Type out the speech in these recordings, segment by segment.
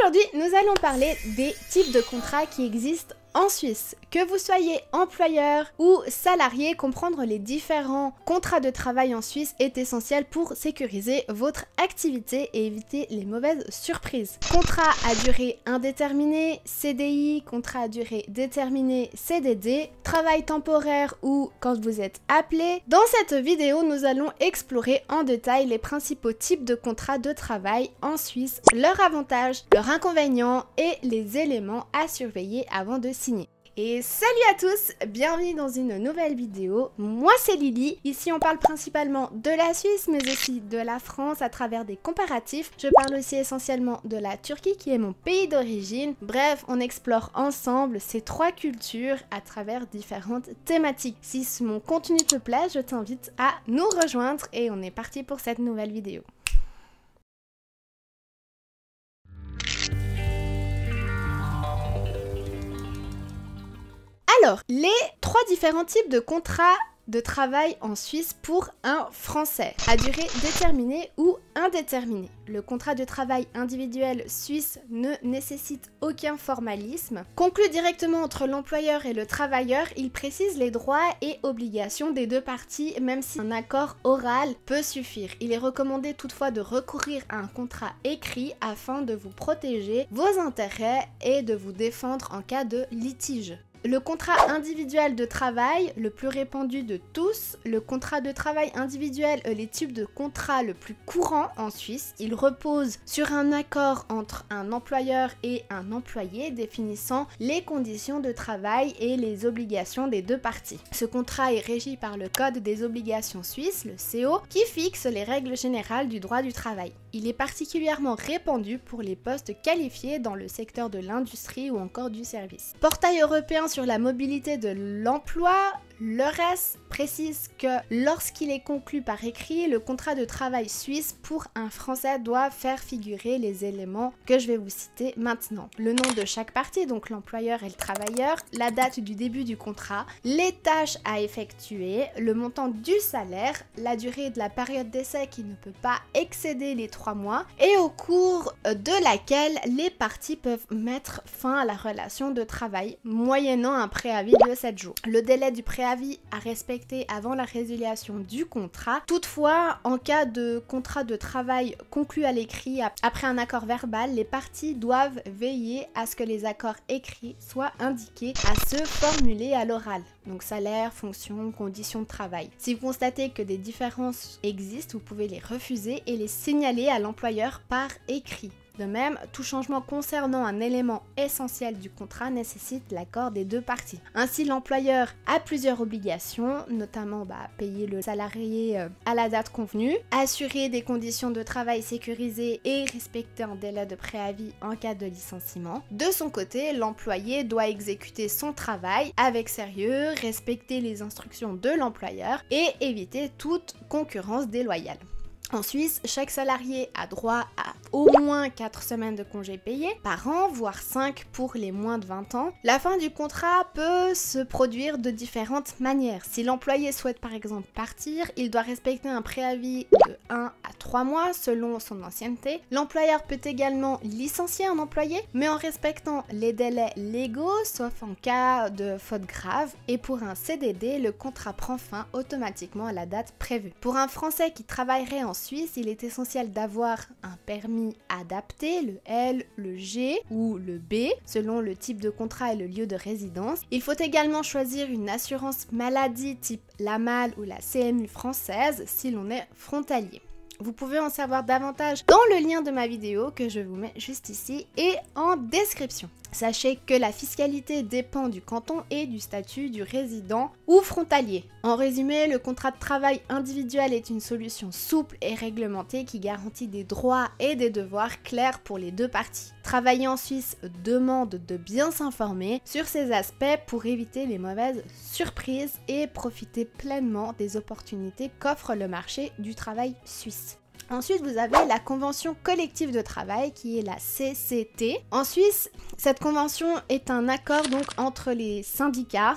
Aujourd'hui, nous allons parler des types de contrats qui existent en Suisse. Que vous soyez employeur ou salarié, comprendre les différents contrats de travail en Suisse est essentiel pour sécuriser votre activité et éviter les mauvaises surprises. Contrat à durée indéterminée, CDI, contrat à durée déterminée, CDD, travail temporaire ou quand vous êtes appelé. Dans cette vidéo, nous allons explorer en détail les principaux types de contrats de travail en Suisse, leurs avantages, leurs inconvénients et les éléments à surveiller avant de signer. Et salut à tous, bienvenue dans une nouvelle vidéo. Moi c'est Lily, ici on parle principalement de la Suisse mais aussi de la France à travers des comparatifs. Je parle aussi essentiellement de la Turquie qui est mon pays d'origine. Bref, on explore ensemble ces trois cultures à travers différentes thématiques. Si mon contenu te plaît, je t'invite à nous rejoindre et on est parti pour cette nouvelle vidéo. Alors, les trois différents types de contrats de travail en Suisse pour un Français, à durée déterminée ou indéterminée. Le contrat de travail individuel suisse ne nécessite aucun formalisme. Conclu directement entre l'employeur et le travailleur, il précise les droits et obligations des deux parties, même si un accord oral peut suffire. Il est recommandé toutefois de recourir à un contrat écrit afin de vous protéger vos intérêts et de vous défendre en cas de litige. Le contrat individuel de travail, le plus répandu de tous, le contrat de travail individuel est le type de contrat le plus courant en Suisse. Il repose sur un accord entre un employeur et un employé définissant les conditions de travail et les obligations des deux parties. Ce contrat est régi par le Code des obligations suisses, le CO, qui fixe les règles générales du droit du travail. Il est particulièrement répandu pour les postes qualifiés dans le secteur de l'industrie ou encore du service. Portail européen sur la mobilité de l'emploi, l'EURES précise que lorsqu'il est conclu par écrit, le contrat de travail suisse pour un Français doit faire figurer les éléments que je vais vous citer maintenant. Le nom de chaque partie, donc l'employeur et le travailleur, la date du début du contrat, les tâches à effectuer, le montant du salaire, la durée de la période d'essai qui ne peut pas excéder les 3 mois et au cours de laquelle les parties peuvent mettre fin à la relation de travail moyennant un préavis de 7 jours. Le délai du préavis à respecter avant la résiliation du contrat. Toutefois, en cas de contrat de travail conclu à l'écrit après un accord verbal, les parties doivent veiller à ce que les accords écrits soient indiqués à se formuler à l'oral. Donc salaire, fonction, conditions de travail. Si vous constatez que des différences existent, vous pouvez les refuser et les signaler à l'employeur par écrit. De même, tout changement concernant un élément essentiel du contrat nécessite l'accord des deux parties. Ainsi, l'employeur a plusieurs obligations, notamment payer le salarié à la date convenue, assurer des conditions de travail sécurisées et respecter un délai de préavis en cas de licenciement. De son côté, l'employé doit exécuter son travail avec sérieux, respecter les instructions de l'employeur et éviter toute concurrence déloyale. En Suisse, chaque salarié a droit à au moins 4 semaines de congés payés par an, voire 5 pour les moins de 20 ans. La fin du contrat peut se produire de différentes manières. Si l'employé souhaite par exemple partir, il doit respecter un préavis de 1 à 3 mois selon son ancienneté. L'employeur peut également licencier un employé, mais en respectant les délais légaux, sauf en cas de faute grave. Et pour un CDD, le contrat prend fin automatiquement à la date prévue. Pour un Français qui travaillerait en Suisse, il est essentiel d'avoir un permis adapté, le L, le G ou le B, selon le type de contrat et le lieu de résidence. Il faut également choisir une assurance maladie type la MAL ou la CMU française si l'on est frontalier. Vous pouvez en savoir davantage dans le lien de ma vidéo que je vous mets juste ici et en description. Sachez que la fiscalité dépend du canton et du statut du résident ou frontalier. En résumé, le contrat de travail individuel est une solution souple et réglementée qui garantit des droits et des devoirs clairs pour les deux parties. Travailler en Suisse demande de bien s'informer sur ces aspects pour éviter les mauvaises surprises et profiter pleinement des opportunités qu'offre le marché du travail suisse. Ensuite, vous avez la convention collective de travail qui est la CCT. En Suisse, cette convention est un accord donc entre les syndicats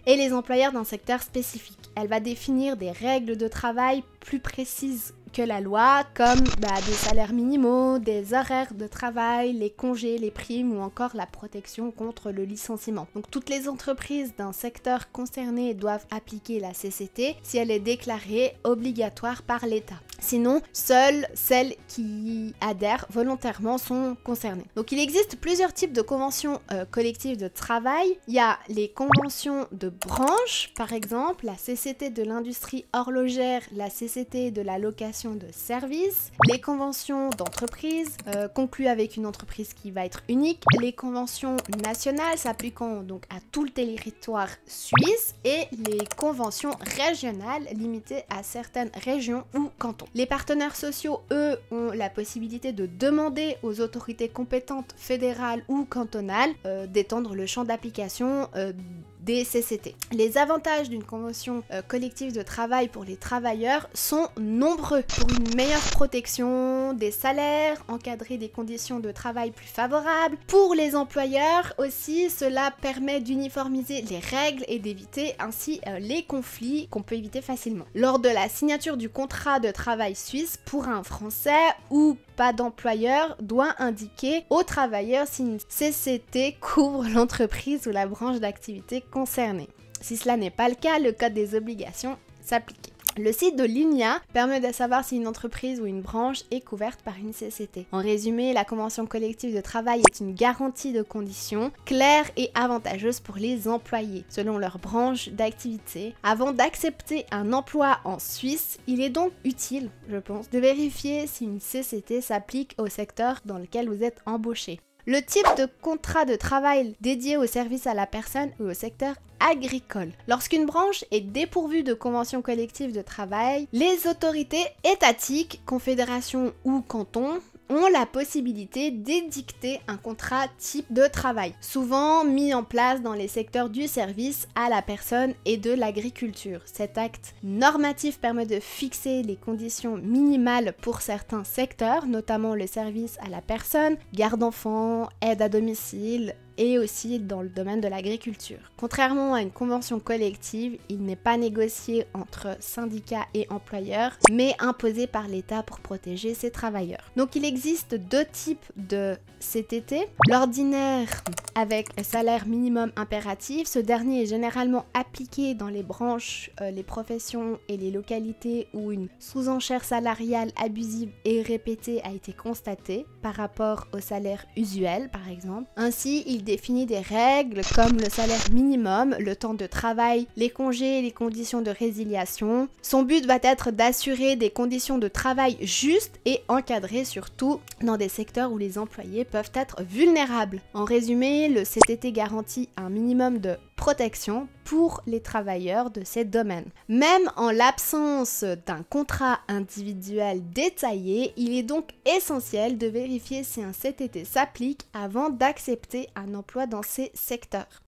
et les employeurs d'un secteur spécifique. Elle va définir des règles de travail plus précises que la loi, comme des salaires minimaux, des horaires de travail, les congés, les primes ou encore la protection contre le licenciement. Donc toutes les entreprises d'un secteur concerné doivent appliquer la CCT si elle est déclarée obligatoire par l'État. Sinon, seules celles qui adhèrent volontairement sont concernées. Donc il existe plusieurs types de conventions collectives de travail. Il y a les conventions de branche, par exemple, la CCT de l'industrie horlogère, la CCT de la location de services, les conventions d'entreprise conclues avec une entreprise qui va être unique, les conventions nationales s'appliquant donc à tout le territoire suisse et les conventions régionales limitées à certaines régions ou cantons. Les partenaires sociaux, eux, ont la possibilité de demander aux autorités compétentes fédérales ou cantonales d'étendre le champ d'application des CCT. Les avantages d'une convention collective de travail pour les travailleurs sont nombreux. Pour une meilleure protection des salaires, encadrer des conditions de travail plus favorables. Pour les employeurs aussi, cela permet d'uniformiser les règles et d'éviter ainsi les conflits qu'on peut éviter facilement. Lors de la signature du contrat de travail suisse, pour un Français ou pas d'employeur doit indiquer aux travailleurs si une CCT couvre l'entreprise ou la branche d'activité concernée. Si cela n'est pas le cas, le code des obligations s'applique. Le site de l'INIA permet de savoir si une entreprise ou une branche est couverte par une CCT. En résumé, la convention collective de travail est une garantie de conditions claires et avantageuses pour les employés, selon leur branche d'activité. Avant d'accepter un emploi en Suisse, il est donc utile, je pense, de vérifier si une CCT s'applique au secteur dans lequel vous êtes embauché. Le type de contrat de travail dédié au service à la personne ou au secteur agricole. Lorsqu'une branche est dépourvue de convention collective de travail, les autorités étatiques, confédérations ou cantons, ont la possibilité d'édicter un contrat type de travail, souvent mis en place dans les secteurs du service à la personne et de l'agriculture. Cet acte normatif permet de fixer les conditions minimales pour certains secteurs, notamment le service à la personne, garde d'enfants, aide à domicile, et aussi dans le domaine de l'agriculture. Contrairement à une convention collective, il n'est pas négocié entre syndicats et employeurs, mais imposé par l'État pour protéger ses travailleurs. Donc il existe deux types de CTT. L'ordinaire avec un salaire minimum impératif, ce dernier est généralement appliqué dans les branches, les professions et les localités où une sous-enchère salariale abusive et répétée a été constatée par rapport au salaire usuel par exemple. Ainsi, il définit des règles comme le salaire minimum, le temps de travail, les congés et les conditions de résiliation. Son but va être d'assurer des conditions de travail justes et encadrées, surtout dans des secteurs où les employés peuvent être vulnérables. En résumé, le CTT garantit un minimum de protection pour les travailleurs de ces domaines. Même en l'absence d'un contrat individuel détaillé, il est donc essentiel de vérifier si un CTT s'applique avant d'accepter un emploi dans ces secteurs.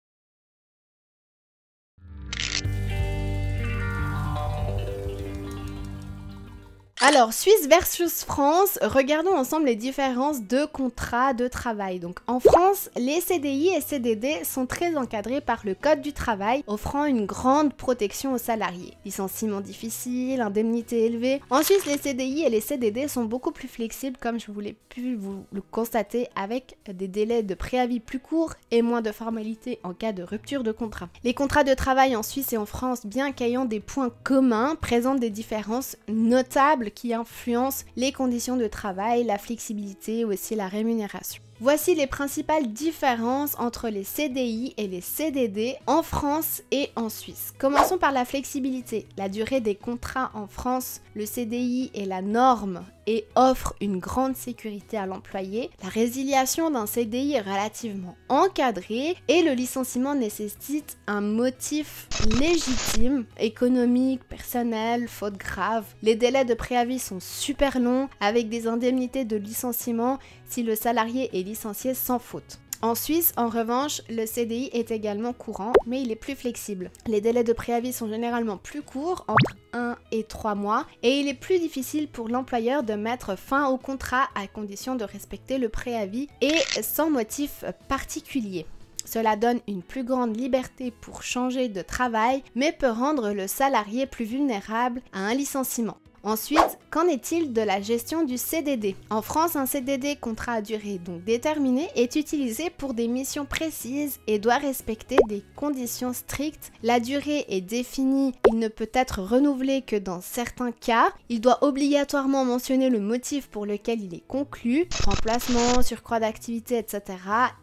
Alors, Suisse versus France, regardons ensemble les différences de contrats de travail. Donc, en France, les CDI et CDD sont très encadrés par le Code du travail, offrant une grande protection aux salariés. Licenciement difficile, indemnité élevée. En Suisse, les CDI et les CDD sont beaucoup plus flexibles, comme je voulais pu vous le constater, avec des délais de préavis plus courts et moins de formalités en cas de rupture de contrat. Les contrats de travail en Suisse et en France, bien qu'ayant des points communs, présentent des différences notables qui influencent les conditions de travail, la flexibilité ou aussi la rémunération. Voici les principales différences entre les CDI et les CDD en France et en Suisse. Commençons par la flexibilité. La durée des contrats en France, le CDI est la norme et offre une grande sécurité à l'employé. La résiliation d'un CDI est relativement encadrée et le licenciement nécessite un motif légitime, économique, personnel, faute grave. Les délais de préavis sont super longs avec des indemnités de licenciement si le salarié est licencié sans faute. En Suisse, en revanche, le CDI est également courant, mais il est plus flexible. Les délais de préavis sont généralement plus courts, entre 1 et 3 mois, et il est plus difficile pour l'employeur de mettre fin au contrat à condition de respecter le préavis et sans motif particulier. Cela donne une plus grande liberté pour changer de travail, mais peut rendre le salarié plus vulnérable à un licenciement. Ensuite, qu'en est-il de la gestion du CDD? En France, un CDD, contrat à durée donc déterminée, est utilisé pour des missions précises et doit respecter des conditions strictes. La durée est définie, il ne peut être renouvelé que dans certains cas. Il doit obligatoirement mentionner le motif pour lequel il est conclu, remplacement, surcroît d'activité, etc.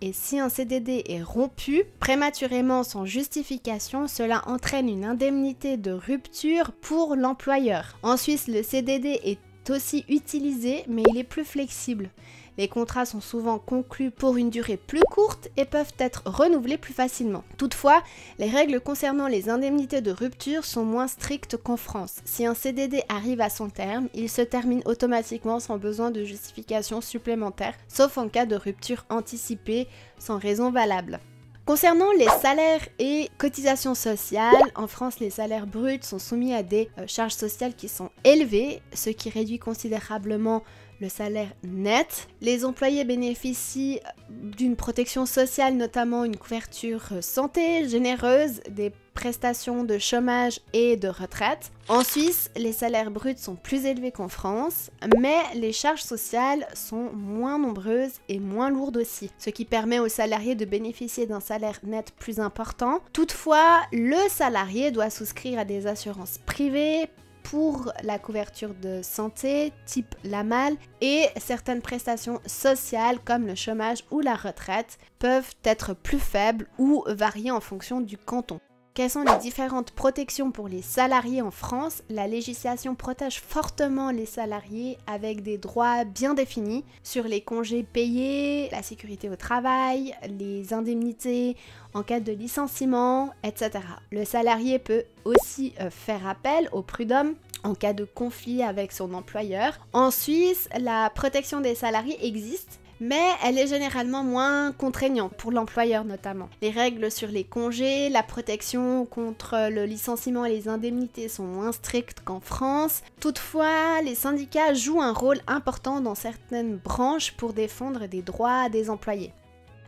Et si un CDD est rompu prématurément sans justification, cela entraîne une indemnité de rupture pour l'employeur. En Suisse, le CDD est aussi utilisé, mais il est plus flexible. Les contrats sont souvent conclus pour une durée plus courte et peuvent être renouvelés plus facilement. Toutefois, les règles concernant les indemnités de rupture sont moins strictes qu'en France. Si un CDD arrive à son terme, il se termine automatiquement sans besoin de justification supplémentaire, sauf en cas de rupture anticipée sans raison valable. Concernant les salaires et cotisations sociales, en France, les salaires bruts sont soumis à des charges sociales qui sont élevées, ce qui réduit considérablement le salaire net. Les employés bénéficient d'une protection sociale, notamment une couverture santé généreuse, des prestations de chômage et de retraite. En Suisse, les salaires bruts sont plus élevés qu'en France, mais les charges sociales sont moins nombreuses et moins lourdes aussi, ce qui permet aux salariés de bénéficier d'un salaire net plus important. Toutefois, le salarié doit souscrire à des assurances privées pour la couverture de santé, type la MAL, et certaines prestations sociales comme le chômage ou la retraite peuvent être plus faibles ou varier en fonction du canton. Quelles sont les différentes protections pour les salariés en France? La législation protège fortement les salariés avec des droits bien définis sur les congés payés, la sécurité au travail, les indemnités en cas de licenciement, etc. Le salarié peut aussi faire appel au prud'homme en cas de conflit avec son employeur. En Suisse, la protection des salariés existe, mais elle est généralement moins contraignante pour l'employeur notamment. Les règles sur les congés, la protection contre le licenciement et les indemnités sont moins strictes qu'en France. Toutefois, les syndicats jouent un rôle important dans certaines branches pour défendre des droits des employés.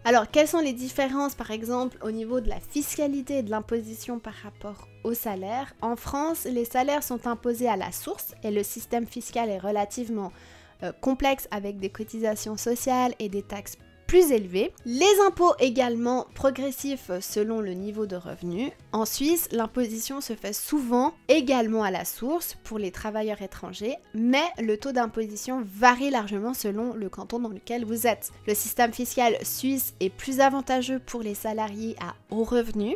Alors, quelles sont les différences, par exemple, au niveau de la fiscalité et de l'imposition par rapport au salaire? En France, les salaires sont imposés à la source et le système fiscal est relativement complexe avec des cotisations sociales et des taxes plus élevées. Les impôts également progressifs selon le niveau de revenu. En Suisse, l'imposition se fait souvent également à la source pour les travailleurs étrangers, mais le taux d'imposition varie largement selon le canton dans lequel vous êtes. Le système fiscal suisse est plus avantageux pour les salariés à haut revenu,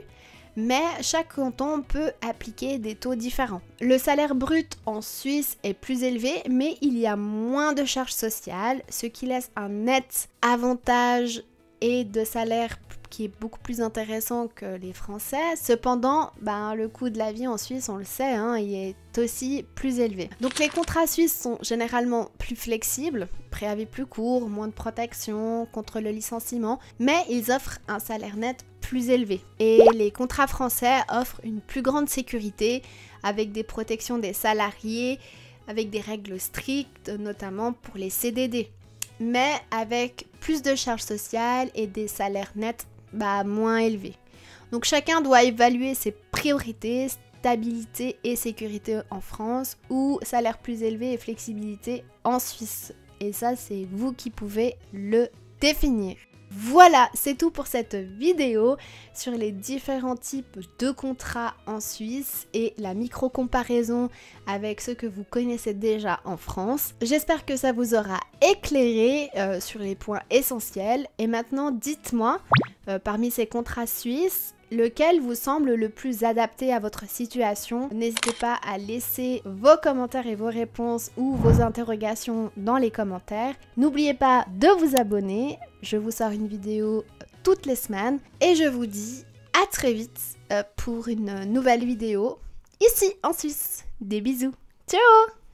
mais chaque canton peut appliquer des taux différents. Le salaire brut en Suisse est plus élevé, mais il y a moins de charges sociales, ce qui laisse un net avantage et de salaire qui est beaucoup plus intéressant que les Français. Cependant, le coût de la vie en Suisse, on le sait, il est aussi plus élevé. Donc les contrats suisses sont généralement plus flexibles, préavis plus court, moins de protection contre le licenciement, mais ils offrent un salaire net plus élevé. Et les contrats français offrent une plus grande sécurité avec des protections des salariés, avec des règles strictes, notamment pour les CDD, mais avec plus de charges sociales et des salaires nets moins élevés. Donc chacun doit évaluer ses priorités, stabilité et sécurité en France, ou salaire plus élevé et flexibilité en Suisse. Et ça, c'est vous qui pouvez le définir. Voilà, c'est tout pour cette vidéo sur les différents types de contrats en Suisse et la micro-comparaison avec ceux que vous connaissez déjà en France. J'espère que ça vous aura éclairé sur les points essentiels. Et maintenant, dites-moi, parmi ces contrats suisses, lequel vous semble le plus adapté à votre situation. N'hésitez pas à laisser vos commentaires et vos réponses ou vos interrogations dans les commentaires. N'oubliez pas de vous abonner. Je vous sors une vidéo toutes les semaines et je vous dis à très vite pour une nouvelle vidéo ici en Suisse. Des bisous. Ciao!